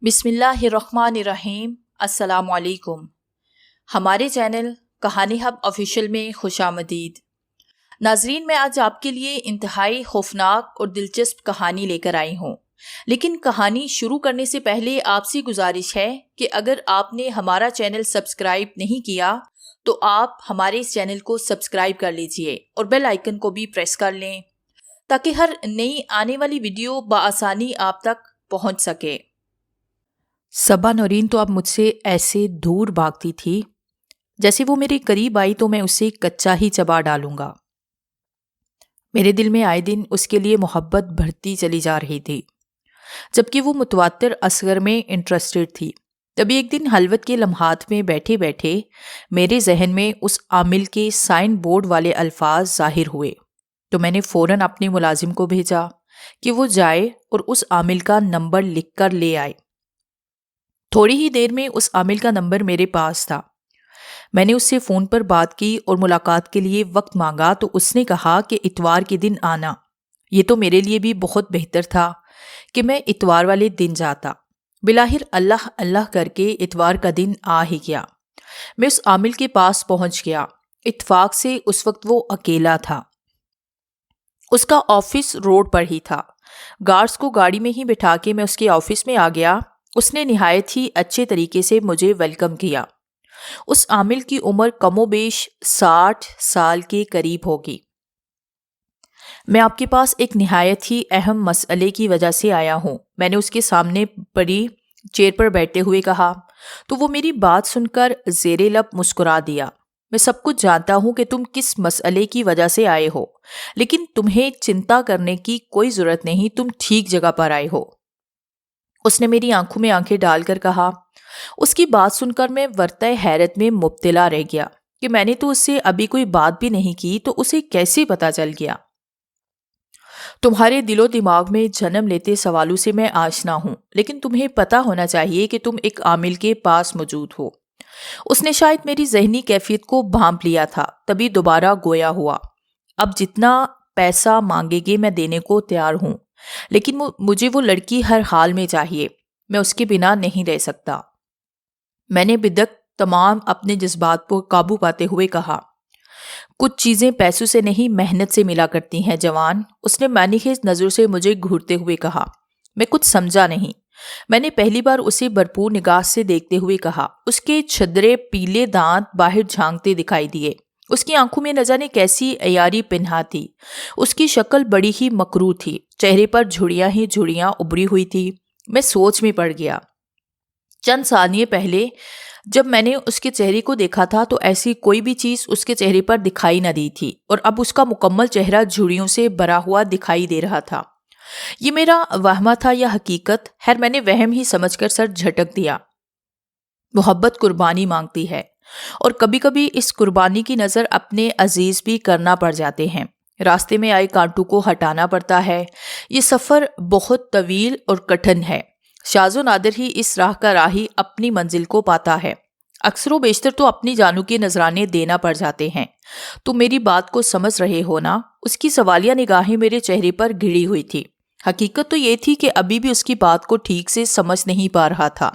بسم اللہ الرحمن الرحیم۔ السلام علیکم۔ ہمارے چینل کہانی ہب آفیشیل میں خوش آمدید۔ ناظرین، میں آج آپ کے لیے انتہائی خوفناک اور دلچسپ کہانی لے کر آئی ہوں، لیکن کہانی شروع کرنے سے پہلے آپ سے گزارش ہے کہ اگر آپ نے ہمارا چینل سبسکرائب نہیں کیا تو آپ ہمارے اس چینل کو سبسکرائب کر لیجئے اور بیل آئیکن کو بھی پریس کر لیں تاکہ ہر نئی آنے والی ویڈیو بآسانی آپ تک پہنچ سکے۔ صبا نورین تو اب مجھ سے ایسے دور بھاگتی تھی جیسے وہ میرے قریب آئی تو میں اسے کچا ہی چبا ڈالوں گا۔ میرے دل میں آئے دن اس کے لیے محبت بڑھتی چلی جا رہی تھی، جبکہ وہ متواتر اصغر میں انٹرسٹڈ تھی۔ تبھی ایک دن خلوت کے لمحات میں بیٹھے بیٹھے میرے ذہن میں اس عامل کے سائن بورڈ والے الفاظ ظاہر ہوئے تو میں نے فوراً اپنے ملازم کو بھیجا کہ وہ جائے اور اس عامل کا نمبر لکھ کر لے آئے۔ تھوڑی ہی دیر میں اس عامل کا نمبر میرے پاس تھا۔ میں نے اس سے فون پر بات کی اور ملاقات کے لیے وقت مانگا تو اس نے کہا کہ اتوار کے دن آنا۔ یہ تو میرے لیے بھی بہت بہتر تھا کہ میں اتوار والے دن جاتا۔ بلاخر اللہ اللہ کر کے اتوار کا دن آ ہی گیا۔ میں اس عامل کے پاس پہنچ گیا۔ اتفاق سے اس وقت وہ اکیلا تھا۔ اس کا آفس روڈ پر ہی تھا۔ گارڈز کو گاڑی میں ہی بٹھا کے میں اس کے آفس میں آ گیا۔ اس نے نہایت ہی اچھے طریقے سے مجھے ویلکم کیا۔ اس عامل کی عمر کم و بیش 60 سال کے قریب ہوگی۔ میں آپ کے پاس ایک نہایت ہی اہم مسئلے کی وجہ سے آیا ہوں، میں نے اس کے سامنے پڑی چیئر پر بیٹھتے ہوئے کہا، تو وہ میری بات سن کر زیر لب مسکرا دیا۔ میں سب کچھ جانتا ہوں کہ تم کس مسئلے کی وجہ سے آئے ہو، لیکن تمہیں چنتا کرنے کی کوئی ضرورت نہیں، تم ٹھیک جگہ پر آئے ہو۔ اس نے میری آنکھوں میں آنکھیں ڈال کر کہا۔ اس کی بات سن کر میں ورطہ حیرت میں مبتلا رہ گیا کہ میں نے تو اس سے ابھی کوئی بات بھی نہیں کی تو اسے کیسے پتا چل گیا؟ تمہارے دل و دماغ میں جنم لیتے سوالوں سے میں آشنا ہوں، لیکن تمہیں پتا ہونا چاہیے کہ تم ایک عامل کے پاس موجود ہو۔ اس نے شاید میری ذہنی کیفیت کو بھانپ لیا تھا، تبھی دوبارہ گویا ہوا۔ اب جتنا پیسہ مانگے گے میں دینے کو تیار ہوں، لیکن مجھے وہ لڑکی ہر حال میں چاہیے، میں اس کے بنا نہیں رہ سکتا۔ میں نے بدک تمام اپنے جذبات پر قابو پاتے ہوئے کہا، کچھ چیزیں پیسوں سے نہیں محنت سے ملا کرتی ہیں جوان۔ اس نے معنی خیز نظر سے مجھے گھورتے ہوئے کہا۔ میں کچھ سمجھا نہیں۔ میں نے پہلی بار اسے بھرپور نگاہ سے دیکھتے ہوئے کہا۔ اس کے چھدرے پیلے دانت باہر جھانکتے دکھائی دیے۔ اس کی آنکھوں میں نہ جانے کیسی عیاری پنہا تھی۔ اس کی شکل بڑی ہی مکروہ تھی، چہرے پر جھڑیاں ہی جھڑیاں ابری ہوئی تھی۔ میں سوچ میں پڑ گیا۔ چند ثانیے پہلے جب میں نے اس کے چہرے کو دیکھا تھا تو ایسی کوئی بھی چیز اس کے چہرے پر دکھائی نہ دی تھی، اور اب اس کا مکمل چہرہ جھڑیوں سے بھرا ہوا دکھائی دے رہا تھا۔ یہ میرا وہمہ تھا یا حقیقت؟ خیر، میں نے وہم ہی سمجھ کر سر جھٹک دیا۔ محبت قربانی مانگتی ہے، اور کبھی کبھی اس قربانی کی نظر اپنے عزیز بھی کرنا پڑ جاتے ہیں۔ راستے میں آئے کانٹوں کو ہٹانا پڑتا ہے۔ یہ سفر بہت طویل اور کٹھن ہے۔ شاذ و نادر ہی اس راہ کا راہی اپنی منزل کو پاتا ہے، اکثر و بیشتر تو اپنی جانوں کے نذرانے دینا پڑ جاتے ہیں۔ تو میری بات کو سمجھ رہے ہو نا؟ اس کی سوالیہ نگاہیں میرے چہرے پر گھڑی ہوئی تھی۔ حقیقت تو یہ تھی کہ ابھی بھی اس کی بات کو ٹھیک سے سمجھ نہیں پا رہا تھا۔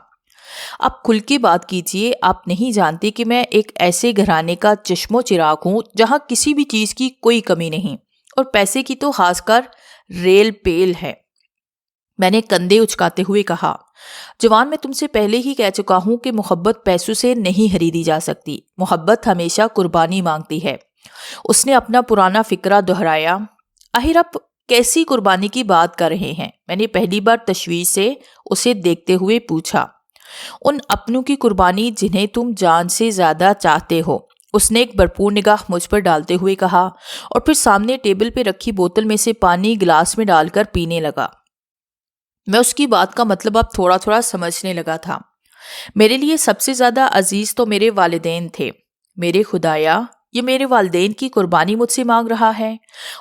اب کھل کے بات کیجیے، آپ نہیں جانتے کہ میں ایک ایسے گھرانے کا چشم و چراغ ہوں جہاں کسی بھی چیز کی کوئی کمی نہیں، اور پیسے کی تو خاص کر ریل پیل ہے۔ میں نے کندھے اچکاتے ہوئے کہا، جوان، میں تم سے پہلے ہی کہہ چکا ہوں کہ محبت پیسوں سے نہیں خریدی جا سکتی۔ محبت ہمیشہ قربانی مانگتی ہے۔ اس نے اپنا پرانا فکرہ دہرایا۔ آخر آپ کیسی قربانی کی بات کر رہے ہیں؟ میں نے پہلی بار تشویش سے اسے دیکھتے ہوئے پوچھا۔ ان اپنوں کی قربانی جنہیں تم جان سے زیادہ چاہتے ہو، اس نے ایک بھرپور نگاہ مجھ پر ڈالتے ہوئے کہا، اور پھر سامنے ٹیبل پہ رکھی بوتل میں سے پانی گلاس میں ڈال کر پینے لگا۔ میں اس کی بات کا مطلب اب تھوڑا تھوڑا سمجھنے لگا تھا۔ میرے لیے سب سے زیادہ عزیز تو میرے والدین تھے۔ میرے خدایا، یہ میرے والدین کی قربانی مجھ سے مانگ رہا ہے۔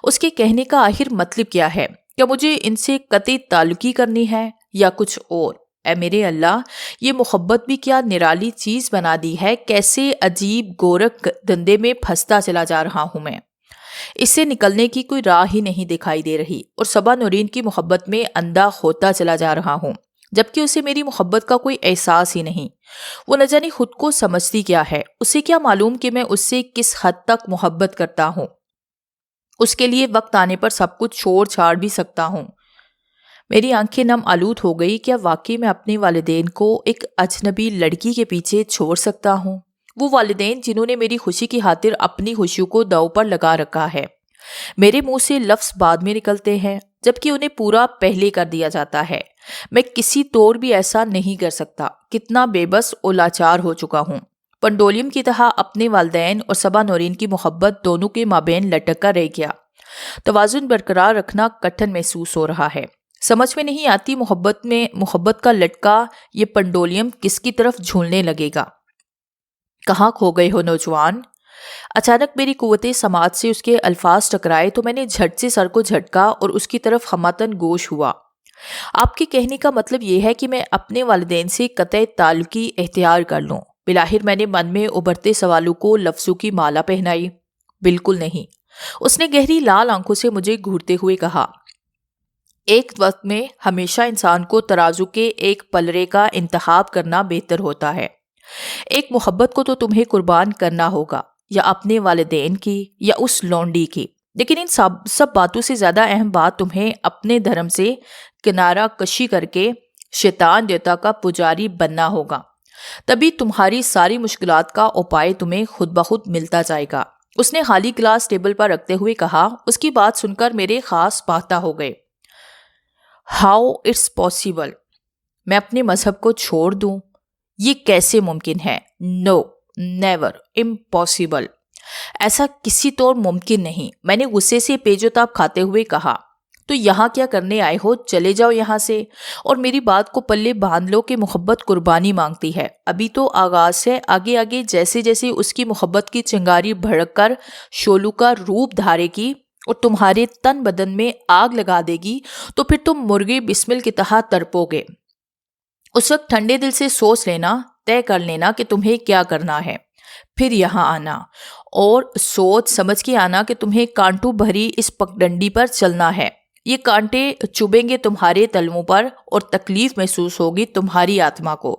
اس کے کہنے کا آخر مطلب کیا ہے؟ کیا مجھے ان سے قطعی تعلقی کرنی ہے یا کچھ اور؟ اے میرے اللہ، یہ محبت بھی کیا نرالی چیز بنا دی ہے۔ کیسے عجیب گورکھ دندے میں پھنستا چلا جا رہا ہوں میں۔ اس سے نکلنے کی کوئی راہ ہی نہیں دکھائی دے رہی، اور صبا نورین کی محبت میں اندھا ہوتا چلا جا رہا ہوں۔ جبکہ اسے میری محبت کا کوئی احساس ہی نہیں۔ وہ نہ جانے خود کو سمجھتی کیا ہے، اسے کیا معلوم کہ میں اس سے کس حد تک محبت کرتا ہوں۔ اس کے لیے وقت آنے پر سب کچھ چھوڑ چھاڑ بھی سکتا ہوں۔ میری آنکھیں نم آلود ہو گئی۔ کیا واقعی میں اپنے والدین کو ایک اجنبی لڑکی کے پیچھے چھوڑ سکتا ہوں؟ وہ والدین جنہوں نے میری خوشی کی خاطر اپنی خوشیوں کو داؤ پر لگا رکھا ہے۔ میرے منہ سے لفظ بعد میں نکلتے ہیں جبکہ انہیں پورا پہلے کر دیا جاتا ہے۔ میں کسی طور بھی ایسا نہیں کر سکتا۔ کتنا بے بس اور لاچار ہو چکا ہوں۔ پنڈولیم کی طرح اپنے والدین اور صبا نورین کی محبت دونوں کے مابین لٹک کر رہ گیا۔ توازن برقرار رکھنا کٹھن محسوس ہو رہا ہے۔ سمجھ میں نہیں آتی محبت کا لٹکا یہ پنڈولیم کس کی طرف جھولنے لگے گا۔ کہاں کھو گئے ہو نوجوان؟ اچانک میری قوت سماعت سے اس کے الفاظ ٹکرائے تو میں نے جھٹ سے سر کو جھٹکا اور اس کی طرف ہماتن گوش ہوا۔ آپ کے کہنے کا مطلب یہ ہے کہ میں اپنے والدین سے قطع تعلقی اختیار کر لوں؟ بلاخر میں نے من میں ابھرتے سوالوں کو لفظوں کی مالا پہنائی۔ بالکل نہیں، اس نے گہری لال آنکھوں سے مجھے گھورتے ہوئے کہا۔ ایک وقت میں ہمیشہ انسان کو ترازو کے ایک پلڑے کا انتخاب کرنا بہتر ہوتا ہے۔ ایک محبت کو تو تمہیں قربان کرنا ہوگا، یا اپنے والدین کی یا اس لونڈی کی، لیکن ان سب باتوں سے زیادہ اہم بات تمہیں اپنے دھرم سے کنارہ کشی کر کے شیطان دیوتا کا پجاری بننا ہوگا۔ تبھی تمہاری ساری مشکلات کا اپائے تمہیں خود بخود ملتا جائے گا۔ اس نے خالی گلاس ٹیبل پر رکھتے ہوئے کہا۔ اس کی بات سن کر میرے خاص باختہ ہو گئے۔ How it's possible? میں اپنے مذہب کو چھوڑ دوں؟ یہ کیسے ممکن ہے؟ نو، نیور، امپاسبل۔ ایسا کسی طور ممکن نہیں، میں نے غصے سے پیچ و تاب کھاتے ہوئے کہا۔ تو یہاں کیا کرنے آئے ہو؟ چلے جاؤ یہاں سے، اور میری بات کو پلے باندھ لو کہ محبت قربانی مانگتی ہے۔ ابھی تو آغاز ہے، آگے آگے جیسے جیسے اس کی محبت کی چنگاری بھڑک کر شولو کا روپ دھارے گی اور تمہارے تن بدن میں آگ لگا دے گی تو پھر تم مرغے بسمل کی طرح تڑپو گے۔ اس وقت ٹھنڈے دل سے سوچ لینا، طے کر لینا کہ تمہیں کیا کرنا ہے، پھر یہاں آنا اور سوچ سمجھ کے آنا کہ تمہیں کانٹوں بھری اس پگڈنڈی پر چلنا ہے۔ یہ کانٹے چبھیں گے تمہارے تلووں پر اور تکلیف محسوس ہوگی تمہاری آتما کو۔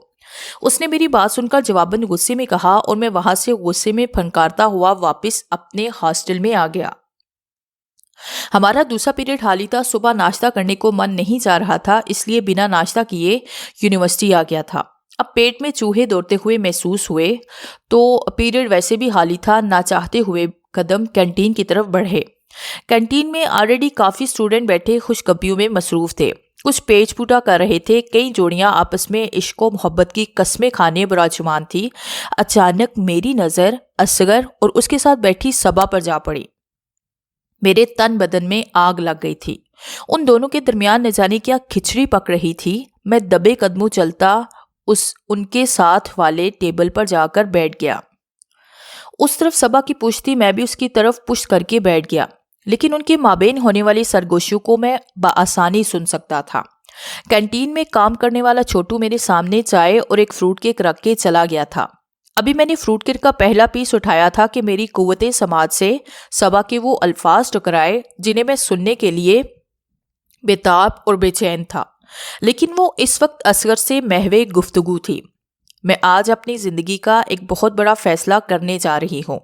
اس نے میری بات سن کر جواباً غصے میں کہا اور میں وہاں سے غصے میں پھنکارتا ہوا واپس اپنے ہاسٹل میں آ گیا۔ ہمارا دوسرا پیریڈ حالی تھا۔ صبح ناشتہ کرنے کو من نہیں چاہ رہا تھا، اس لیے بنا ناشتہ کیے یونیورسٹی آ گیا تھا۔ اب پیٹ میں چوہے دوڑتے ہوئے محسوس ہوئے تو پیریڈ ویسے بھی حالی تھا۔ نہ چاہتے ہوئے قدم کینٹین کی طرف بڑھے۔ کینٹین میں آلریڈی کافی اسٹوڈنٹ بیٹھے خوش گپیوں میں مصروف تھے، کچھ پیچ پوٹا کر رہے تھے، کئی جوڑیاں آپس میں عشق و محبت کی قسمیں کھانے براجمان تھی۔ اچانک میری نظر اصغر اور اس کے ساتھ بیٹھی صبا پر جا پڑی۔ میرے تن بدن میں آگ لگ گئی تھی۔ ان دونوں کے درمیان نہ جانے کیا کھچڑی پک رہی تھی۔ میں دبے قدموں چلتا ان کے ساتھ والے ٹیبل پر جا کر بیٹھ گیا۔ اس طرف صبا کی پشت تھی، میں بھی اس کی طرف پشت کر کے بیٹھ گیا، لیکن ان کے مابین ہونے والی سرگوشیوں کو میں بآسانی سن سکتا تھا۔ کینٹین میں کام کرنے والا چھوٹو میرے سامنے چائے اور ایک فروٹ کیک رکھ کے چلا گیا تھا۔ ابھی میں نے فروٹ کیک کا پہلا پیس اٹھایا تھا کہ میری قوت سماعت سے صبا کے وہ الفاظ ٹکرائے جنہیں میں سننے کے لیے بےتاب اور بے چین تھا، لیکن وہ اس وقت اصغر سے محو گفتگو تھی۔ میں آج اپنی زندگی کا ایک بہت بڑا فیصلہ کرنے جا رہی ہوں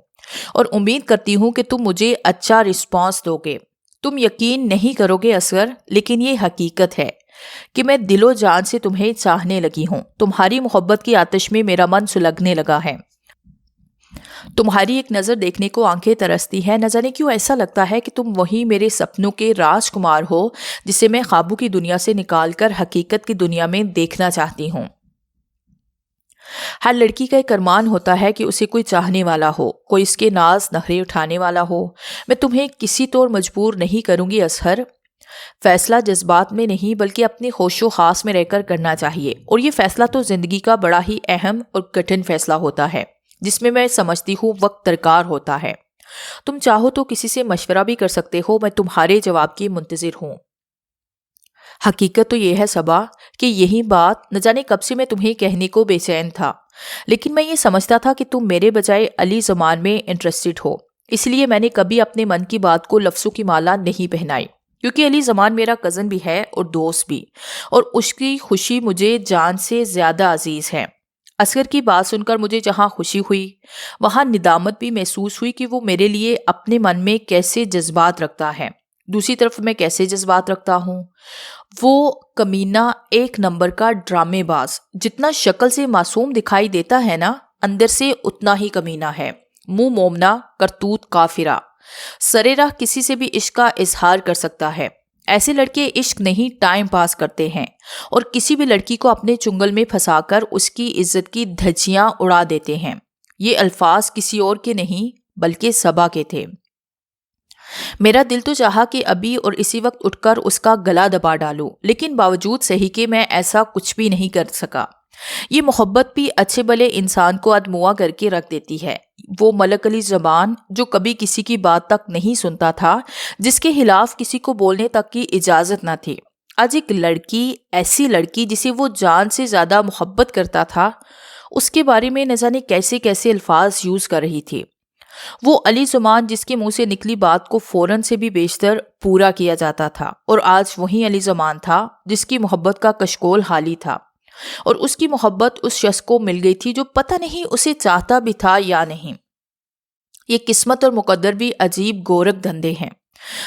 اور امید کرتی ہوں کہ تم مجھے اچھا رسپانس دو گے۔ تم یقین نہیں کرو گے اصغر، لیکن یہ حقیقت ہے کہ میں دل و جان سے تمہیں چاہنے لگی ہوں۔ تمہاری محبت کی آتش میں میرا من سلگنے لگا ہے۔ تمہاری ایک نظر دیکھنے کو آنکھیں ترستی ہے۔ نہ جانے کیوں ایسا لگتا ہے کہ تم وہی میرے سپنوں کے راجکمار ہو جسے میں خوابوں کی دنیا سے نکال کر حقیقت کی دنیا میں دیکھنا چاہتی ہوں۔ ہر لڑکی کا ایک ارمان ہوتا ہے کہ اسے کوئی چاہنے والا ہو، کوئی اس کے ناز نخرے اٹھانے والا ہو۔ میں تمہیں کسی طور مجبور نہیں کروں گی اصغر۔ فیصلہ جذبات میں نہیں بلکہ اپنے ہوش و خاص میں رہ کر کرنا چاہیے، اور یہ فیصلہ تو زندگی کا بڑا ہی اہم اور کٹھن فیصلہ ہوتا ہے جس میں سمجھتی ہوں وقت درکار ہوتا ہے۔ تم چاہو تو کسی سے مشورہ بھی کر سکتے ہو، میں تمہارے جواب کی منتظر ہوں۔ حقیقت تو یہ ہے صبا کہ یہی بات نہ جانے کب سے میں تمہیں کہنے کو بے چین تھا، لیکن میں یہ سمجھتا تھا کہ تم میرے بجائے علی زمان میں انٹرسٹڈ ہو، اس لیے میں نے کبھی اپنے من کی بات کو لفظوں کی مالا نہیں پہنائی۔ کیونکہ علی زمان میرا کزن بھی ہے اور دوست بھی، اور اس کی خوشی مجھے جان سے زیادہ عزیز ہے۔ اصغر کی بات سن کر مجھے جہاں خوشی ہوئی وہاں ندامت بھی محسوس ہوئی کہ وہ میرے لیے اپنے من میں کیسے جذبات رکھتا ہے، دوسری طرف میں کیسے جذبات رکھتا ہوں۔ وہ کمینہ ایک نمبر کا ڈرامے باز جتنا شکل سے معصوم دکھائی دیتا ہے نا، اندر سے اتنا ہی کمینہ ہے۔ منہ مومنا، کرتوت کافرہ، سرے راہ کسی سے بھی عشق کا اظہار کر سکتا ہے۔ ایسے لڑکے عشق نہیں ٹائم پاس کرتے ہیں اور کسی بھی لڑکی کو اپنے چنگل میں پھنسا کر اس کی عزت کی دھجیاں اڑا دیتے ہیں۔ یہ الفاظ کسی اور کے نہیں بلکہ صبا کے تھے۔ میرا دل تو چاہا کہ ابھی اور اسی وقت اٹھ کر اس کا گلا دبا ڈالوں، لیکن باوجود صحیح کہ میں ایسا کچھ بھی نہیں کر سکا۔ یہ محبت بھی اچھے بھلے انسان کو ادموا کر کے رکھ دیتی ہے۔ وہ ملک علی زبان جو کبھی کسی کی بات تک نہیں سنتا تھا، جس کے خلاف کسی کو بولنے تک کی اجازت نہ تھی، آج ایک لڑکی، ایسی لڑکی جسے وہ جان سے زیادہ محبت کرتا تھا، اس کے بارے میں نہ جانے کیسے کیسے الفاظ یوز کر رہی تھی۔ وہ علی زمان جس کے منہ سے نکلی بات کو فوراً سے بھی بیشتر پورا کیا جاتا تھا، اور آج وہی علی زمان تھا جس کی محبت کا کشکول حالی تھا، اور اس کی محبت اس شخص کو مل گئی تھی جو پتہ نہیں اسے چاہتا بھی تھا یا نہیں۔ یہ قسمت اور مقدر بھی عجیب گورکھ دھندے ہیں۔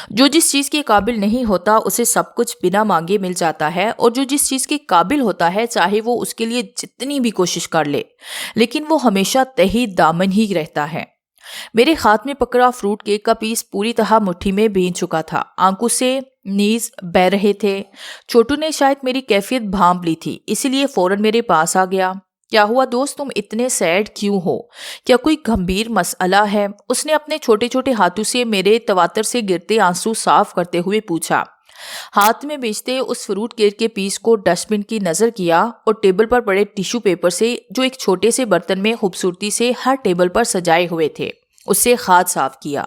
جو جس چیز کے قابل نہیں ہوتا اسے سب کچھ بنا مانگے مل جاتا ہے، اور جو جس چیز کے قابل ہوتا ہے چاہے وہ اس کے لیے جتنی بھی کوشش کر لے لیکن وہ ہمیشہ تہی دامن ہی رہتا ہے۔ میرے ہاتھ میں پکڑا فروٹ کیک کا پیس پوری طرح مٹھی میں بھین چکا تھا، آنکھوں سے نیز بہہ رہے تھے۔ چھوٹو نے شاید میری کیفیت بھانپ لی تھی، اسی لیے فوراً میرے پاس آ گیا۔ کیا ہوا دوست، تم اتنے سیڈ کیوں ہو؟ کیا کوئی گمبھیر مسئلہ ہے؟ اس نے اپنے چھوٹے چھوٹے ہاتھوں سے میرے تواتر سے گرتے آنسو صاف کرتے ہوئے پوچھا۔ ہاتھ میں بیچتے اس فروٹ کیک کے پیس کو ڈسٹ بن کی نظر کیا اور ٹیبل پر پڑے ٹیشو پیپر سے جو ایک چھوٹے سے برتن میں خوبصورتی سے ہر ٹیبل پر سجائے ہوئے تھے اس سے ہاتھ صاف کیا،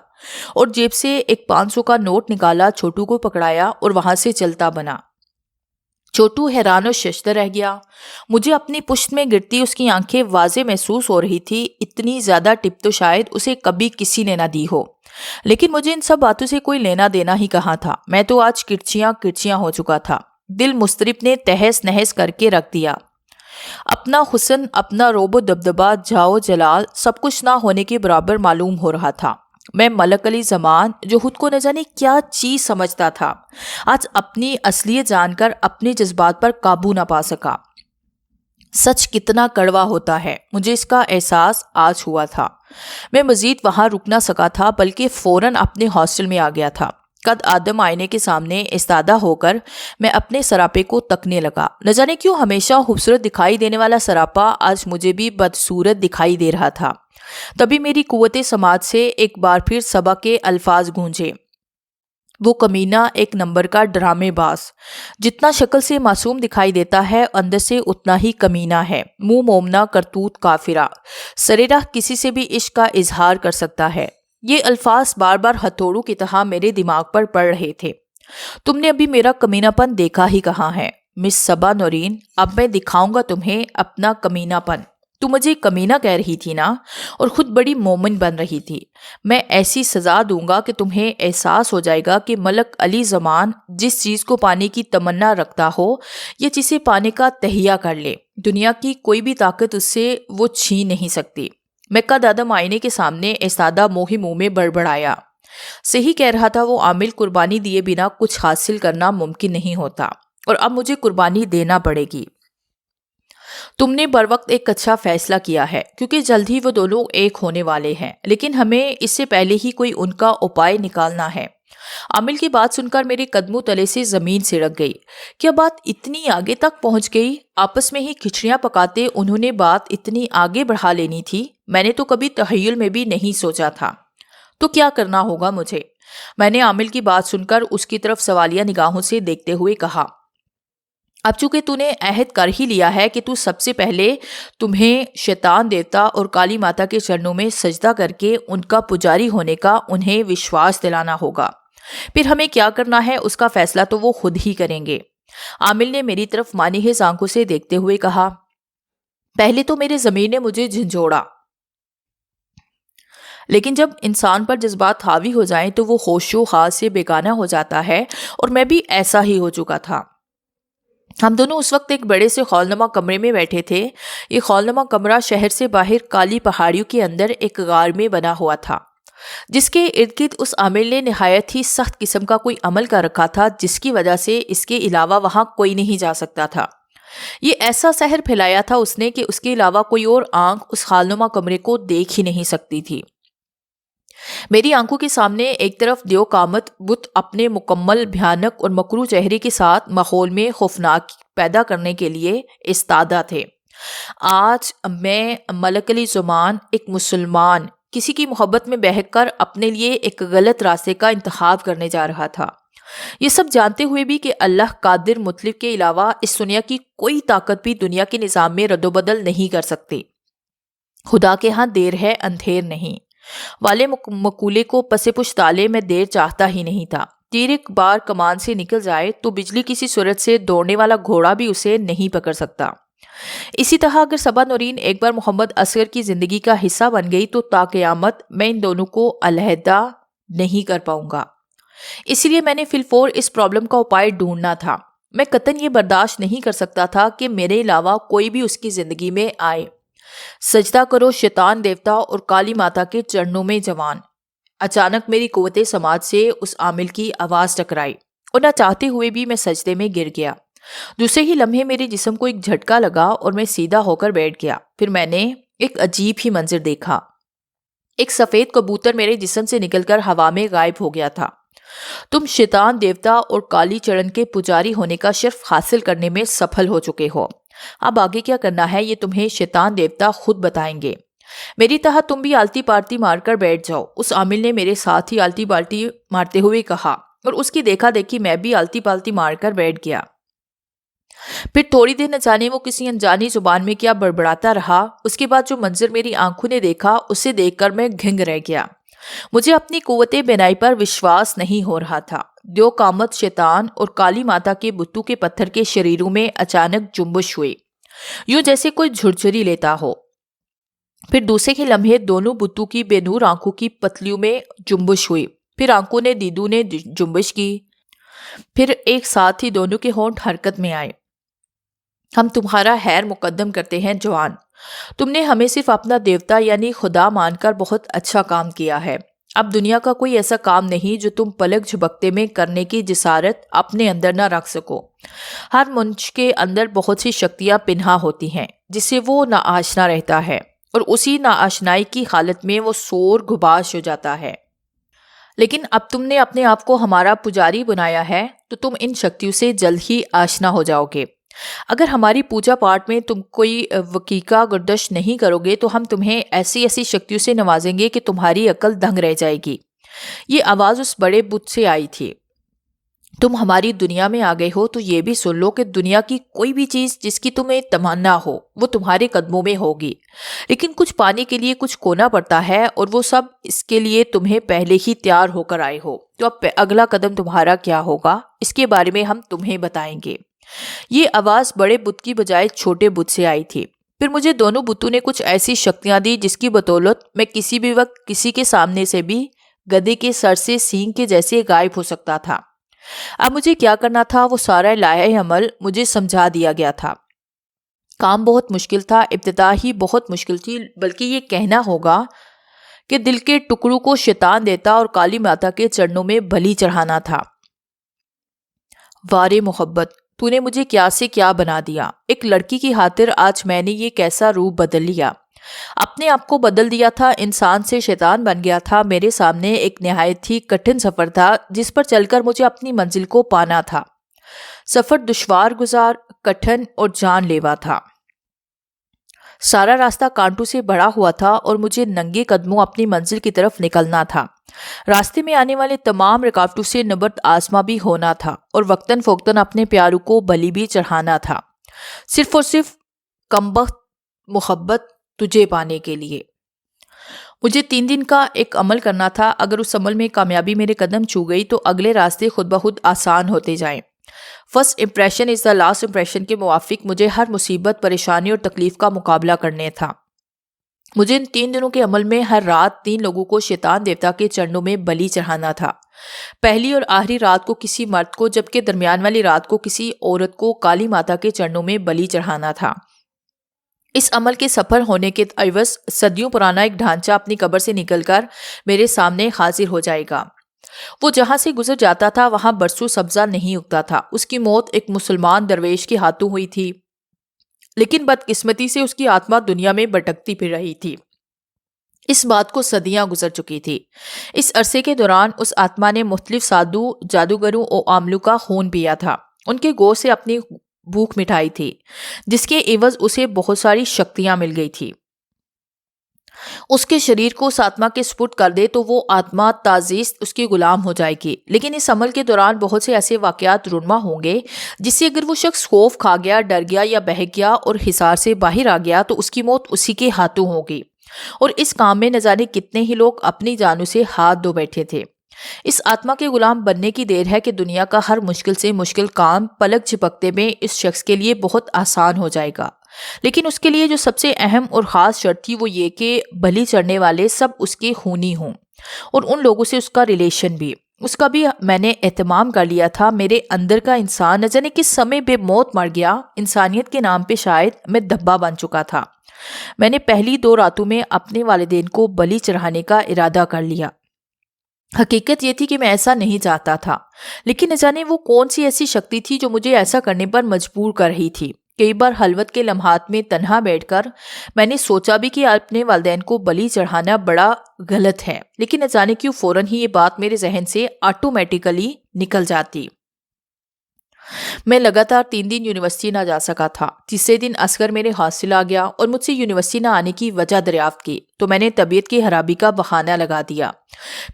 اور جیب سے ایک 500 کا نوٹ نکالا، چھوٹو کو پکڑایا اور وہاں سے چلتا بنا۔ چھوٹو حیران و ششدر رہ گیا۔ مجھے اپنی پشت میں گرتی اس کی آنکھیں واضح محسوس ہو رہی تھی، اتنی زیادہ ٹپ تو شاید اسے کبھی کسی نے نہ دی ہو، لیکن مجھے ان سب باتوں سے کوئی لینا دینا ہی کہاں تھا۔ میں تو آج کرچیاں ہو چکا تھا۔ دل مضطرب نے تہس نہس کر کے رکھ دیا۔ اپنا حسن، اپنا روب و دبدبا، جاؤ جلال سب کچھ نہ ہونے کے برابر معلوم ہو رہا تھا۔ میں ملک علی زمان جو خود کو نہ جانے کیا چیز سمجھتا تھا، آج اپنی اصلیت جان کر اپنے جذبات پر قابو نہ پا سکا۔ سچ کتنا کڑوا ہوتا ہے، مجھے اس کا احساس آج ہوا تھا۔ میں مزید وہاں رک نہ سکا تھا بلکہ فوراً اپنے ہاسٹل میں آ گیا تھا۔ قد آدم آئینے کے سامنے استادہ ہو کر میں اپنے سراپے کو تکنے لگا۔ نہ جانے کیوں ہمیشہ خوبصورت دکھائی دینے والا سراپا آج مجھے بھی بدصورت دکھائی دے رہا تھا۔ تبھی میری قوت سماعت سے ایک بار پھر صبا کے الفاظ گونجے۔ وہ کمینہ ایک نمبر کا ڈرامے باز جتنا شکل سے معصوم دکھائی دیتا ہے اندر سے اتنا ہی کمینہ ہے۔ منہ مومنا، کرتوت کافرہ، سرے راہ کسی سے بھی عشق کا اظہار کر سکتا ہے۔ یہ الفاظ بار بار ہتھوڑوں کی طرح میرے دماغ پر پڑ رہے تھے۔ تم نے ابھی میرا کمینہ پن دیکھا ہی کہاں ہے مس صبا نورین، اب میں دکھاؤں گا تمہیں اپنا کمینہ پن۔ تم مجھے کمینہ کہہ رہی تھی نا، اور خود بڑی مومن بن رہی تھی۔ میں ایسی سزا دوں گا کہ تمہیں احساس ہو جائے گا کہ ملک علی زمان جس چیز کو پانے کی تمنا رکھتا ہو یا جسے پانے کا تہیہ کر لے، دنیا کی کوئی بھی طاقت اس سے وہ چھین نہیں سکتی۔ میں قد آدم آئینے کے سامنے استادہ موہی منہ میں بڑبڑایا۔ صحیح کہہ رہا تھا وہ عامل، قربانی دیے بنا کچھ حاصل کرنا ممکن نہیں ہوتا، اور اب مجھے قربانی دینا پڑے گی۔ تم نے بر وقت ایک اچھا فیصلہ کیا ہے، کیونکہ جلد ہی وہ دونوں ایک ہونے والے ہیں، لیکن ہمیں اس سے پہلے ہی کوئی ان کا اپائے نکالنا ہے۔ عامل کی بات سن کر میرے قدموں تلے سے زمین سڑک گئی۔ کیا بات اتنی آگے تک پہنچ گئی؟ آپس میں ہی کھچڑیاں پکاتے انہوں نے بات اتنی آگے بڑھا لینی تھی؟ میں نے تو کبھی تخیل میں بھی نہیں سوچا تھا۔ تو کیا کرنا ہوگا مجھے؟ میں نے عامل کی بات سن کر اس کی طرف سوالیہ نگاہوں سے دیکھتے ہوئے کہا، اب چونکہ تو نے عہد کر ہی لیا ہے کہ تو سب سے پہلے تمہیں شیطان دیوتا اور کالی ماتا کے چرنوں میں سجدہ کر کے ان کا پجاری ہونے کا انہیں وشواس دلانا ہوگا، پھر ہمیں کیا کرنا ہے اس کا فیصلہ تو وہ خود ہی کریں گے۔ عامل نے میری طرف مانحص آنکھوں سے دیکھتے ہوئے کہا، پہلے تو میرے ضمیر نے مجھے جھنجھوڑا، لیکن جب انسان پر جذبات حاوی ہو جائیں تو وہ ہوش و حواس سے بیگانہ ہو جاتا ہے، اور میں بھی ایسا ہی ہو چکا تھا۔ ہم دونوں اس وقت ایک بڑے سے خولنما کمرے میں بیٹھے تھے۔ یہ خولنما کمرہ شہر سے باہر کالی پہاڑیوں کے اندر ایک غار میں بنا ہوا تھا، جس کے ارد گرد اس عامل نے نہایت ہی سخت قسم کا کوئی عمل کر رکھا تھا، جس کی وجہ سے اس کے علاوہ وہاں کوئی نہیں جا سکتا تھا۔ یہ ایسا سحر پھیلایا تھا اس نے کہ اس کے علاوہ کوئی اور آنکھ اس خالنما کمرے کو دیکھ ہی نہیں سکتی تھی۔ میری آنکھوں کے سامنے ایک طرف دیو قامت بت اپنے مکمل بھیانک اور مکروہ چہرے کے ساتھ ماحول میں خوفناک پیدا کرنے کے لیے استادہ تھے۔ آج میں ملک علی زمان، ایک مسلمان، کسی کی محبت میں بہک کر اپنے لیے ایک غلط راستے کا انتخاب کرنے جا رہا تھا، یہ سب جانتے ہوئے بھی کہ اللہ قادر مطلق کے علاوہ اس دنیا کی کوئی طاقت بھی دنیا کے نظام میں رد و بدل نہیں کر سکتی۔ خدا کے ہاں دیر ہے اندھیر نہیں والے مقولے کو پس پش ڈالے میں دیر چاہتا ہی نہیں تھا۔ تیر ایک بار کمان سے نکل جائے تو بجلی کسی صورت سے دوڑنے والا گھوڑا بھی اسے نہیں پکڑ سکتا۔ اسی طرح اگر صبا نورین ایک بار محمد اصغر کی زندگی کا حصہ بن گئی تو تا قیامت میں ان دونوں کو علیحدہ نہیں کر پاؤں گا۔ اس لیے میں نے فی الفور اس پرابلم کا اپائے ڈھونڈنا تھا۔ میں قطعاً یہ برداشت نہیں کر سکتا تھا کہ میرے علاوہ کوئی بھی اس کی زندگی میں آئے۔ سجدہ کرو شیطان دیوتا اور کالی ماتا کے چرنوں میں جوان۔ اچانک میری قوت سماعت سے اس عامل کی آواز ٹکرائی اور نہ چاہتے ہوئے بھی میں سجدے میں گر گیا۔ دوسرے ہی لمحے میرے جسم کو ایک جھٹکا لگا اور میں سیدھا ہو کر بیٹھ گیا۔ پھر میں نے ایک عجیب ہی منظر دیکھا۔ ایک سفید کبوتر میرے جسم سے نکل کر ہوا میں غائب ہو گیا تھا۔ تم شیطان دیوتا اور کالی چرن کے پجاری ہونے کا شرف حاصل کرنے میں سفل ہو چکے ہو۔ اب آگے کیا کرنا ہے یہ تمہیں شیطان دیوتا خود بتائیں گے۔ میری طرح تم بھی آلتی پارتی مار کر بیٹھ جاؤ۔ اس عامل نے میرے ساتھ ہی آلتی پالٹی مارتے ہوئے کہا، اور اس کی دیکھا دیکھی میں بھی آلتی پالتی مار کر بیٹھ گیا۔ پھر تھوڑی دیر نہ جانے وہ کسی انجانی زبان میں کیا بڑبڑاتا رہا۔ اس کے بعد جو منظر میری آنکھوں نے دیکھا اسے دیکھ کر میں گھنگ رہ گیا۔ مجھے اپنی قوت بینائی پر وشواس نہیں ہو رہا تھا۔ دیو قامت شیطان اور کالی ماتا کے بتوں کے پتھر کے شریروں میں اچانک جنبش ہوئی، یوں جیسے کوئی جھرجھری لیتا ہو۔ پھر دوسرے کے لمحے دونوں بتوں کی بے نور آنکھوں کی پتلیوں میں جنبش ہوئی، پھر آنکھوں نے دیدو نے جنبش کی، پھر ایک ساتھ ہی دونوں کے ہونٹ حرکت میں آئے۔ ہم تمہارا خیر مقدم کرتے ہیں جوان، تم نے ہمیں صرف اپنا دیوتا یعنی خدا مان کر بہت اچھا کام کیا ہے۔ اب دنیا کا کوئی ایسا کام نہیں جو تم پلک جھپکتے میں کرنے کی جسارت اپنے اندر نہ رکھ سکو۔ ہر منش کے اندر بہت سی شکتیاں پنہا ہوتی ہیں جس سے وہ ناآشنا رہتا ہے، اور اسی ناآشنائی کی حالت میں وہ سور گباش ہو جاتا ہے۔ لیکن اب تم نے اپنے آپ کو ہمارا پجاری بنایا ہے تو تم ان شکتیوں سے جلد ہی آشنا ہو جاؤ گے۔ اگر ہماری پوجا پاٹ میں تم کوئی وقیقہ گردش نہیں کرو گے تو ہم تمہیں ایسی ایسی شکتیوں سے نوازیں گے کہ تمہاری عقل دنگ رہ جائے گی۔ یہ آواز اس بڑے بت سے آئی تھی۔ تم ہماری دنیا میں آ گئے ہو تو یہ بھی سن لو کہ دنیا کی کوئی بھی چیز جس کی تمہیں تمنا ہو وہ تمہارے قدموں میں ہوگی، لیکن کچھ پانے کے لیے کچھ کھونا پڑتا ہے، اور وہ سب اس کے لیے تمہیں پہلے ہی تیار ہو کر آئے ہو۔ تو اب اگلا قدم تمہارا کیا ہوگا اس کے بارے میں ہم تمہیں بتائیں گے۔ یہ آواز بڑے بت کی بجائے چھوٹے بت سے آئی تھی۔ پھر مجھے دونوں بتوں نے کچھ ایسی شکتیاں دی جس کی بدولت میں کسی بھی وقت کسی کے سامنے سے بھی گدھے کے سر سے سینگ کے جیسے غائب ہو سکتا تھا۔ اب مجھے کیا کرنا تھا وہ سارا لائحہ عمل مجھے سمجھا دیا گیا تھا۔ کام بہت مشکل تھا، ابتدا ہی بہت مشکل تھی، بلکہ یہ کہنا ہوگا کہ دل کے ٹکڑوں کو شیطان دیتا اور کالی ماتا کے چرنوں میں بلی چڑھانا تھا۔ وارے محبت، تو نے مجھے کیا سے کیا بنا دیا۔ ایک لڑکی کی خاطر آج میں نے یہ کیسا روپ بدل لیا، اپنے آپ کو بدل دیا تھا، انسان سے شیطان بن گیا تھا۔ میرے سامنے ایک نہایت ہی کٹھن سفر تھا جس پر چل کر مجھے اپنی منزل کو پانا تھا۔ سفر دشوار گزار، کٹھن اور جان لیوا تھا۔ سارا راستہ کانٹوں سے بھرا ہوا تھا اور مجھے ننگے قدموں اپنی منزل کی طرف نکلنا تھا۔ راستے میں آنے والے تمام رکاوٹوں سے نبرد آزما بھی ہونا تھا اور وقتاً فوقتاً اپنے پیاروں کو بلی بھی چڑھانا تھا، صرف اور صرف کمبخت محبت تجھے پانے کے لیے۔ مجھے 3 دن کا ایک عمل کرنا تھا۔ اگر اس عمل میں کامیابی میرے قدم چھو گئی تو اگلے راستے خود بخود آسان ہوتے جائیں۔ First impression is the last impression کے موافق مجھے ہر مصیبت، پریشانی اور تکلیف کا مقابلہ کرنے تھا۔ مجھے ان 3 دنوں کے عمل میں ہر رات 3 لوگوں کو شیطان دیوتا کے چرنوں میں بلی چڑھانا تھا۔ پہلی اور آخری رات کو کسی مرد کو، جبکہ درمیان والی رات کو کسی عورت کو کالی ماتا کے چرنوں میں بلی چڑھانا تھا۔ اس عمل کے سفل ہونے کے عوض صدیوں پرانا ایک ڈھانچہ اپنی قبر سے نکل کر میرے سامنے حاضر ہو جائے گا۔ وہ جہاں سے گزر جاتا تھا وہاں برسوں سبزہ نہیں اگتا تھا۔ اس کی موت ایک مسلمان درویش کے ہاتھوں ہوئی تھی، لیکن بدقسمتی سے اس کی آتما دنیا میں بھٹکتی پھر رہی تھی۔ اس بات کو صدیاں گزر چکی تھی۔ اس عرصے کے دوران اس آتما نے مختلف سادھو، جادوگروں اور عاملوں کا خون پیا تھا، ان کے گوشت سے اپنی بھوک مٹائی تھی، جس کے عوض اسے بہت ساری شکتیاں مل گئی تھی۔ اس کے شریر کو اس آتما کے سپرد کر دے تو وہ آتما تازیست اس کی غلام ہو جائے گی، لیکن اس عمل کے دوران بہت سے ایسے واقعات رونما ہوں گے جس سے اگر وہ شخص خوف کھا گیا، ڈر گیا یا بہک گیا اور حصار سے باہر آ گیا تو اس کی موت اسی کے ہاتھوں ہوگی۔ اور اس کام میں نہ جانے کتنے ہی لوگ اپنی جانوں سے ہاتھ دھو بیٹھے تھے۔ اس آتما کے غلام بننے کی دیر ہے کہ دنیا کا ہر مشکل سے مشکل کام پلک جھپکتے میں اس شخص کے لیے بہت آسان ہو جائے گا، لیکن اس کے لیے جو سب سے اہم اور خاص شرط تھی وہ یہ کہ بلی چڑھنے والے سب اس کے خونی ہوں، اور ان لوگوں سے اس کا ریلیشن بھی۔ اس کا بھی میں نے اہتمام کر لیا تھا۔ میرے اندر کا انسان نہ جانے کس سمے بے موت مر گیا۔ انسانیت کے نام پہ شاید میں دھبا بن چکا تھا۔ میں نے پہلی 2 راتوں میں اپنے والدین کو بلی چڑھانے کا ارادہ کر لیا۔ حقیقت یہ تھی کہ میں ایسا نہیں چاہتا تھا، لیکن نہ جانے وہ کون سی ایسی شکتی تھی جو مجھے ایسا کرنے پر مجبور کر رہی تھی۔ کئی بار خلوت کے لمحات میں تنہا بیٹھ کر میں نے سوچا بھی کہ اپنے والدین کو بلی چڑھانا بڑا غلط ہے، لیکن نہ جانے کیوں فوراً ہی یہ بات میرے ذہن سے آٹومیٹیکلی نکل جاتی۔ میں لگاتار 3 دن یونیورسٹی نہ جا سکا تھا۔ تیسرے دن اصغر میرے حاصل آ گیا اور مجھ سے یونیورسٹی نہ آنے کی وجہ دریافت کی تو میں نے طبیعت کی خرابی کا بہانہ لگا دیا۔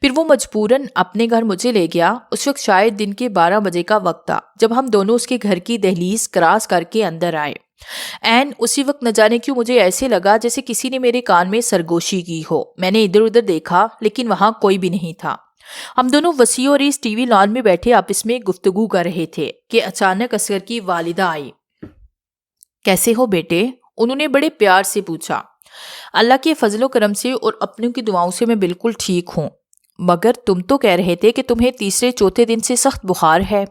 پھر وہ مجبوراً اپنے گھر مجھے لے گیا۔ اس وقت شاید دن کے 12 بجے کا وقت تھا جب ہم دونوں اس کے گھر کی دہلیز کراس کر کے اندر آئے۔ عین اسی وقت نہ جانے کیوں مجھے ایسے لگا جیسے کسی نے میرے کان میں سرگوشی کی ہو۔ میں نے ادھر ادھر دیکھا لیکن وہاں کوئی بھی نہیں تھا۔ ہم دونوں وسیع اور اس ٹی وی لان میں بیٹھے آپس میں گفتگو کر رہے تھے کہ اچانک اصغر کی والدہ آئی۔ کیسے ہو بیٹے؟ انہوں نے بڑے پیار سے پوچھا۔ اللہ کے فضل و کرم سے اور اپنوں کی دعاؤں سے میں بالکل ٹھیک ہوں، مگر تم تو کہہ رہے تھے کہ تمہیں تیسرے چوتھے دن سے سخت بخار ہے۔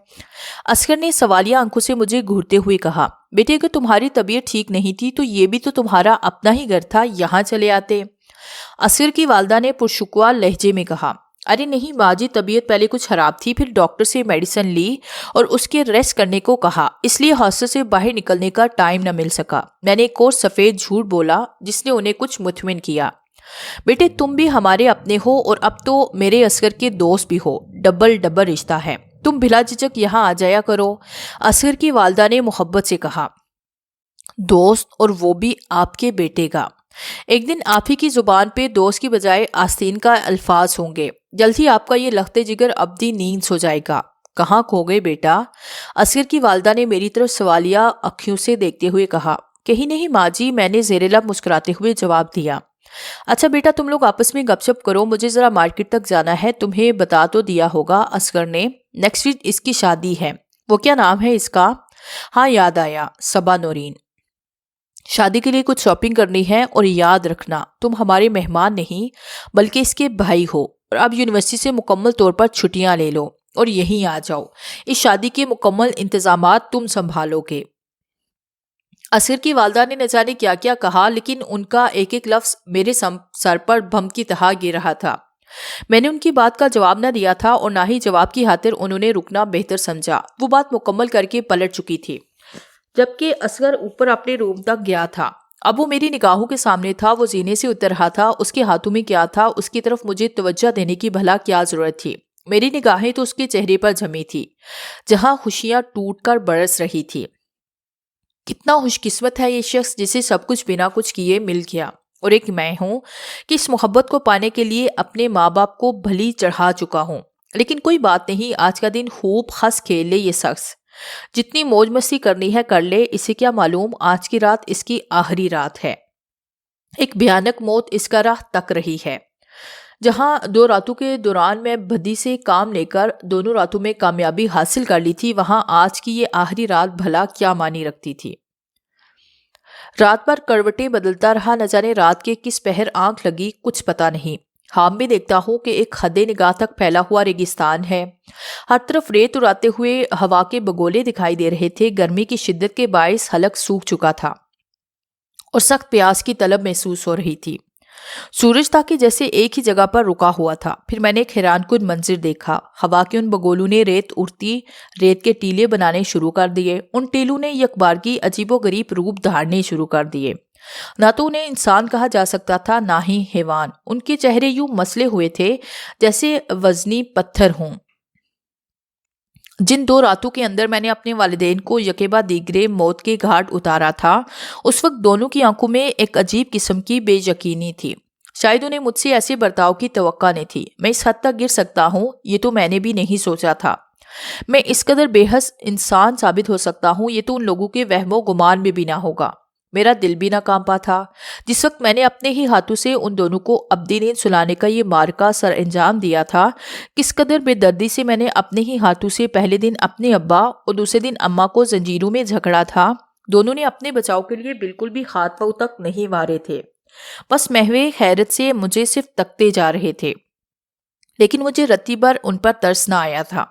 اصغر نے سوالیہ آنکھوں سے مجھے گھورتے ہوئے کہا، بیٹے اگر تمہاری طبیعت ٹھیک نہیں تھی تو یہ بھی تو تمہارا اپنا ہی گھر تھا، یہاں چلے آتے۔ اصغر کی والدہ نے پرشکوہ لہجے میں کہا، ارے نہیں ماں جی، طبیعت پہلے کچھ خراب تھی، پھر ڈاکٹر سے میڈیسن لی اور اس کے ریسٹ کرنے کو کہا، اس لیے ہاسٹل سے باہر نکلنے کا ٹائم نہ مل سکا۔ میں نے ایک اور سفید جھوٹ بولا جس نے انہیں کچھ مطمئن کیا۔ بیٹے تم بھی ہمارے اپنے ہو اور اب تو میرے اصغر کے دوست بھی ہو، ڈبل رشتہ ہے، تم بلا جھجک یہاں آ جایا کرو۔ اصغر کی والدہ نے محبت سے کہا، دوست اور وہ بھی آپ کے بیٹے کا۔ ایک دن آپ ہی کی زبان پہ دوست کی بجائے آستین کا الفاظ ہوں گے، جلد ہی آپ کا یہ لخت جگر ابدی نیند سو جائے گا۔ کہاں کھو گئے بیٹا؟ اصغر کی والدہ نے میری طرف سوالیہ اکھیوں سے دیکھتے ہوئے کہا، کہیں نہیں ماں جی، میں نے زیر لب مسکراتے ہوئے جواب دیا۔ اچھا بیٹا تم لوگ آپس میں گپ شپ کرو، مجھے ذرا مارکیٹ تک جانا ہے، تمہیں بتا تو دیا ہوگا اصغر نے، نیکسٹ ویک اس کی شادی ہے۔ وہ کیا نام ہے اس کا؟ ہاں یاد آیا، صبا نورین۔ شادی کے لیے کچھ شاپنگ کرنی ہے، اور یاد رکھنا تم ہمارے مہمان نہیں بلکہ اس کے بھائی ہو، اور اب یونیورسٹی سے مکمل طور پر چھٹیاں لے لو اور یہیں آ جاؤ، اس شادی کے مکمل انتظامات تم سنبھالو گے۔ اصغر کی والدہ نے نہ جانے کیا کیا کہا، لیکن ان کا ایک ایک لفظ میرے سر پر بم کی طرح گر رہا تھا۔ میں نے ان کی بات کا جواب نہ دیا تھا اور نہ ہی جواب کی خاطر انہوں نے رکنا بہتر سمجھا۔ وہ بات مکمل کر کے پلٹ چکی تھی جبکہ اصغر اوپر اپنے روم تک گیا تھا۔ اب وہ میری نگاہوں کے سامنے تھا، وہ زینے سے اتر رہا تھا، اس کے ہاتھوں میں کیا تھا، اس کی طرف مجھے توجہ دینے کی بھلا کیا ضرورت تھی؟ میری نگاہیں تو اس کے چہرے پر جمی تھی جہاں خوشیاں ٹوٹ کر برس رہی تھی۔ کتنا خوش قسمت ہے یہ شخص جسے سب کچھ بنا کچھ کیے مل گیا، اور ایک میں ہوں کہ اس محبت کو پانے کے لیے اپنے ماں باپ کو بھلی چڑھا چکا ہوں۔ لیکن کوئی بات نہیں، آج کا دن خوب ہنس کھیل لے یہ شخص، جتنی موج مستی کرنی ہے کر لے، اسے کیا معلوم آج کی رات اس کی آخری رات ہے۔ ایک بھیانک موت اس کا راہ تک رہی ہے۔ جہاں 2 راتوں کے دوران میں بدی سے کام لے کر دونوں راتوں میں کامیابی حاصل کر لی تھی، وہاں آج کی یہ آخری رات بھلا کیا معنی رکھتی تھی۔ رات بھر کروٹیں بدلتا رہا، نہ جانے رات کے کس پہر آنکھ لگی، کچھ پتا نہیں۔ خواب میں دیکھتا ہوں کہ ایک حد نگاہ تک پھیلا ہوا ریگستان ہے، ہر طرف ریت اڑاتے ہوئے ہوا کے بگولے دکھائی دے رہے تھے۔ گرمی کی شدت کے باعث حلق سوکھ چکا تھا اور سخت پیاس کی طلب محسوس ہو رہی تھی۔ سورج تھا کہ جیسے ایک ہی جگہ پر رکا ہوا تھا۔ پھر میں نے ایک حیران کن منظر دیکھا۔ ہوا کے ان بگولوں نے ریت اڑتی ریت کے ٹیلے بنانے شروع کر دیے۔ ان ٹیلوں نے یکبارگی عجیب و غریب روپ دھارنے شروع کر دیے۔ نہ تو انہیں انسان کہا جا سکتا تھا، نہ ہی حیوان۔ ان کے چہرے یوں مسلے ہوئے تھے جیسے وزنی پتھر ہوں۔ جن 2 راتوں کے اندر میں نے اپنے والدین کو یکے بعد دیگرے موت کے گھاٹ اتارا تھا، اس وقت دونوں کی آنکھوں میں ایک عجیب قسم کی بے یقینی تھی۔ شاید انہیں مجھ سے ایسے برتاؤ کی توقع نہیں تھی۔ میں اس حد تک گر سکتا ہوں، یہ تو میں نے بھی نہیں سوچا تھا۔ میں اس قدر بے حس انسان ثابت ہو سکتا ہوں، یہ تو ان لوگوں کے وہم و گمان میں بھی نہ ہوگا۔ میرا دل بھی نہ کانپا تھا۔ جس وقت میں نے اپنے ہی ہاتھوں سے ان دونوں کو ابدی نیند سلانے کا یہ معرکہ سر انجام دیا تھا، کس قدر بے دردی سے میں نے اپنے ہی ہاتھوں سے پہلے دن اپنے ابا اور دوسرے دن اماں کو زنجیروں میں جھگڑا تھا۔ دونوں نے اپنے بچاؤ کے لیے بالکل بھی ہاتھ پاؤں تک نہیں مارے تھے، بس محو حیرت سے مجھے صرف تکتے جا رہے تھے۔ لیکن مجھے رتی بھر ان پر ترس نہ آیا تھا۔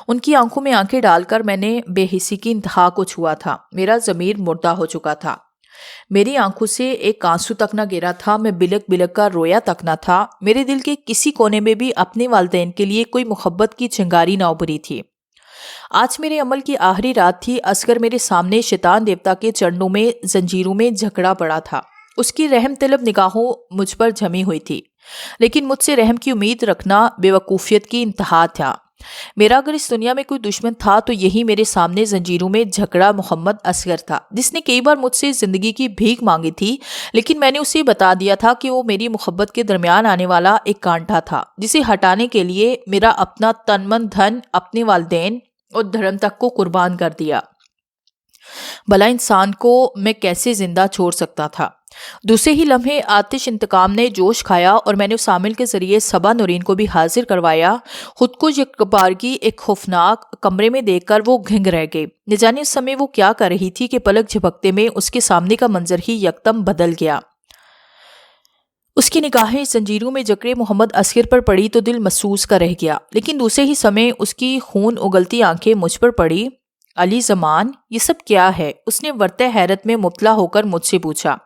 ان کی آنکھوں میں آنکھیں ڈال کر میں نے بے حسی کی انتہا کو چھوا تھا۔ میرا ضمیر مردہ ہو چکا تھا۔ میری آنکھوں سے ایک آنسو تک نہ گرا تھا۔ میں بلک بلک کر رویا تک نہ تھا۔ میرے دل کے کسی کونے میں بھی اپنے والدین کے لیے کوئی محبت کی چنگاری نہ ابھری تھی۔ آج میرے عمل کی آخری رات تھی۔ اصغر میرے سامنے شیطان دیوتا کے چرنوں میں زنجیروں میں جھگڑا پڑا تھا۔ اس کی رحم طلب نگاہوں مجھ پر جمی ہوئی تھی، لیکن مجھ سے رحم کی امید رکھنا بے وقوفیت کی انتہا تھا۔ میرا اگر اس دنیا میں کوئی دشمن تھا تو یہی میرے سامنے زنجیروں میں جھگڑا محمد اصغر تھا، جس نے کئی بار مجھ سے زندگی کی بھیک مانگی تھی، لیکن میں نے اسے بتا دیا تھا کہ وہ میری محبت کے درمیان آنے والا ایک کانٹا تھا، جسے ہٹانے کے لیے میرا اپنا تن من دھن، اپنے والدین اور دھرم تک کو قربان کر دیا۔ بھلا انسان کو میں کیسے زندہ چھوڑ سکتا تھا؟ دوسرے ہی لمحے آتش انتقام نے جوش کھایا اور میں نے اس عامل کے ذریعے صبا نورین کو بھی حاضر کروایا۔ خود کو یکبارگی ایک خوفناک کمرے میں دیکھ کر وہ گھنگ رہ گئی۔ نہ جانے اس سمے وہ کیا کر رہی تھی کہ پلک جھپکتے میں اس کے سامنے کا منظر ہی یکدم بدل گیا۔ اس کی نگاہیں زنجیروں میں جکڑے محمد اصغر پر پڑی تو دل محسوس کا رہ گیا، لیکن دوسرے ہی سمے اس کی خون اگلتی آنکھیں مجھ پر پڑی۔ علی زمان، یہ سب کیا ہے؟ اس نے ورطہ حیرت میں مبتلا ہو کر مجھ سے پوچھا۔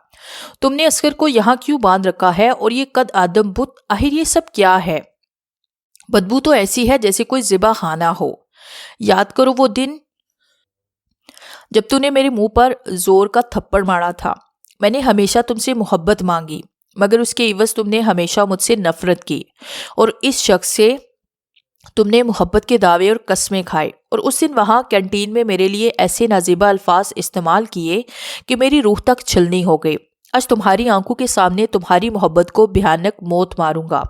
تم نے اصغر کو یہاں کیوں باندھ رکھا ہے؟ اور یہ قد آدم بت، آخر یہ سب کیا ہے؟ بدبو تو ایسی ہے جیسے کوئی ذبح خانہ ہو۔ یاد کرو وہ دن جب تو نے میرے منہ پر زور کا تھپڑ مارا تھا۔ میں نے ہمیشہ تم سے محبت مانگی، مگر اس کے عوض تم نے ہمیشہ مجھ سے نفرت کی، اور اس شخص سے تم نے محبت کے دعوے اور قسمیں کھائے، اور اس دن وہاں کینٹین میں میرے لیے ایسے نازیبہ الفاظ استعمال کیے کہ میری روح تک چھلنی ہو گئی۔ آج تمہاری آنکھوں کے سامنے تمہاری محبت کو بھیانک موت ماروں گا،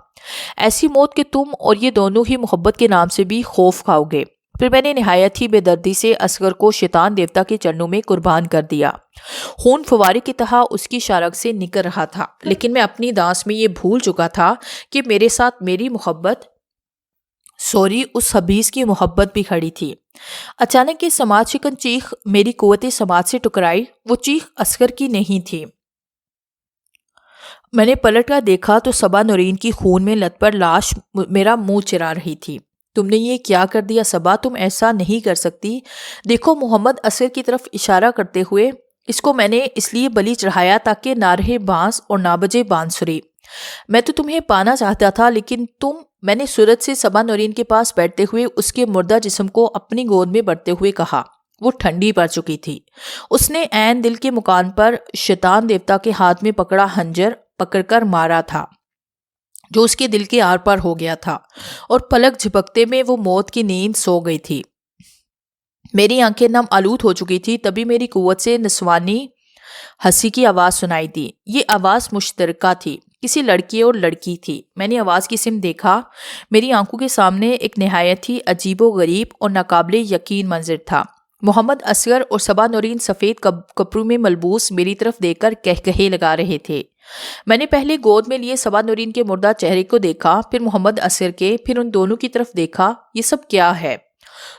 ایسی موت کہ تم اور یہ دونوں ہی محبت کے نام سے بھی خوف کھاؤ گے۔ پھر میں نے نہایت ہی بے دردی سے اصغر کو شیطان دیوتا کے چرنوں میں قربان کر دیا۔ خون فوارے کی طرح اس کی شارک سے نکل رہا تھا، لیکن میں اپنی دانس میں یہ بھول چکا تھا کہ میرے ساتھ میری محبت اس حبیث کی محبت بھی کھڑی تھی۔ اچانک یہ سماج شکن چیخ میری قوت سماج سے ٹکرائی۔ وہ چیخ اصغر کی نہیں تھی۔ میں نے پلٹ کر دیکھا تو صبا نورین کی خون میں لت پر لاش میرا منہ چرا رہی تھی۔ تم نے یہ کیا کر دیا صبا؟ تم ایسا نہیں کر سکتی۔ دیکھو محمد اصغر کی طرف اشارہ کرتے ہوئے، اس کو میں نے اس لیے بلی چڑھایا تاکہ نہ رہے بانس اور نہ بجے بانسری۔ میں تو تمہیں پانا چاہتا تھا، لیکن میں نے صورت سے صبا نورین کے پاس بیٹھتے ہوئے اس کے مردہ جسم کو اپنی گود میں بڑھتے ہوئے کہا۔ وہ ٹھنڈی پڑ چکی تھی۔ اس نے عین دل کے مکان پر شیطان دیوتا کے ہاتھ میں پکڑا خنجر پکڑ کر مارا تھا، جو اس کے دل کے آر پار ہو گیا تھا، اور پلک جھپکتے میں وہ موت کی نیند سو گئی تھی۔ میری آنکھیں نم آلود ہو چکی تھی۔ تبھی میری قوت سے نسوانی ہنسی کی آواز سنائی دی۔ یہ آواز مشترکہ تھی، کسی لڑکی اور لڑکی تھی۔ میں نے آواز کی سمت دیکھا۔ میری آنکھوں کے سامنے ایک نہایت ہی عجیب و غریب اور ناقابل یقین منظر تھا۔ محمد اصغر اور صبا نورین سفید کپڑوں میں ملبوس میری طرف دیکھ کر کہکہے لگا رہے تھے۔ میں نے پہلے گود میں لیے صبا نورین کے مردہ چہرے کو دیکھا، پھر محمد اصغر کے، پھر ان دونوں کی طرف دیکھا۔ یہ سب کیا ہے؟